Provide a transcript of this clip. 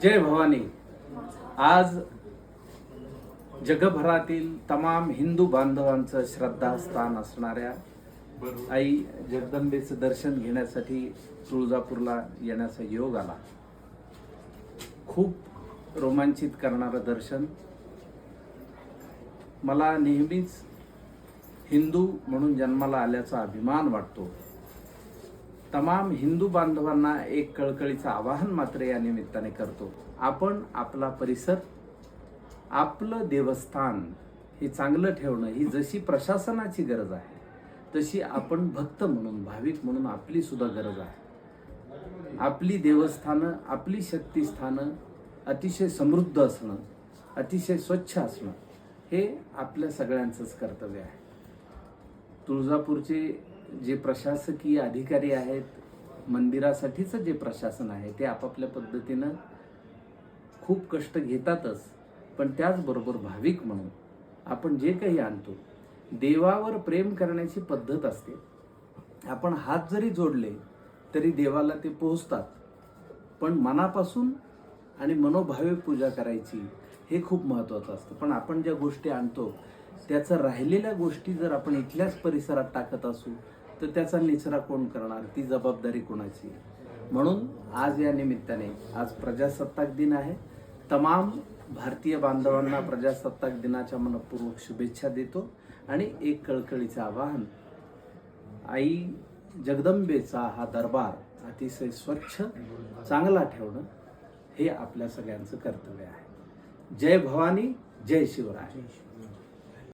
जय भवानी। आज जगभरातील तमाम हिंदू बांधवांचं श्रद्धास्थान असणाऱ्या आई जगदंबेचं दर्शन घेण्यासाठी तुळजापूरला येण्याचा योग आला। खूप रोमांचित करणारं दर्शन। मला नेहमीच हिंदू म्हणून जन्माला आल्याचा अभिमान वाटतो। तमाम हिंदू बांधवांना एक कळकळीचं आवाहन मात्र या निमित्ताने करतो। आपण आपला परिसर, आपलं देवस्थान हे चांगलं ठेवणं ही जशी प्रशासनाची गरज आहे, तशी आपण भक्त म्हणून, भाविक म्हणून आपली सुद्धा गरज आहे। आपली देवस्थानं, आपली शक्तिस्थानं अतिशय समृद्ध असणं, अतिशय स्वच्छ असणं हे आपल्या सगळ्यांचंच कर्तव्य आहे। तुळजापूरचे जे प्रशासकीय अधिकारी आहेत, मंदिरासाठीचं जे प्रशासन आहे, ते आपापल्या पद्धतीनं खूप कष्ट घेतातच, पण त्याचबरोबर भाविक म्हणून आपण जे काही आणतो, देवावर प्रेम करण्याची पद्धत असते। आपण हात जरी जोडले तरी देवाला ते पोहोचतात, पण मनापासून आणि मनोभावे पूजा करायची हे खूप महत्त्वाचं असतं। पण आपण ज्या गोष्टी आणतो त्याचं राहिलेल्या गोष्टी जर आपण इथल्याच परिसरात टाकत असू तर त्याचा निचरा कोण करणार, ती जबाबदारी कोणाची? म्हणून आज या निमित्ताने, आज प्रजासत्ताक दिन आहे, तमाम भारतीय बांधवांना प्रजासत्ताक दिनाच्या मनपूर्वक शुभेच्छा देतो आणि एक कळकळीचं आवाहन, आई जगदंबेचा हा दरबार अतिशय स्वच्छ चांगला ठेवणं हे आपल्या सगळ्यांचं कर्तव्य आहे। जय भवानी, जय शिवराय।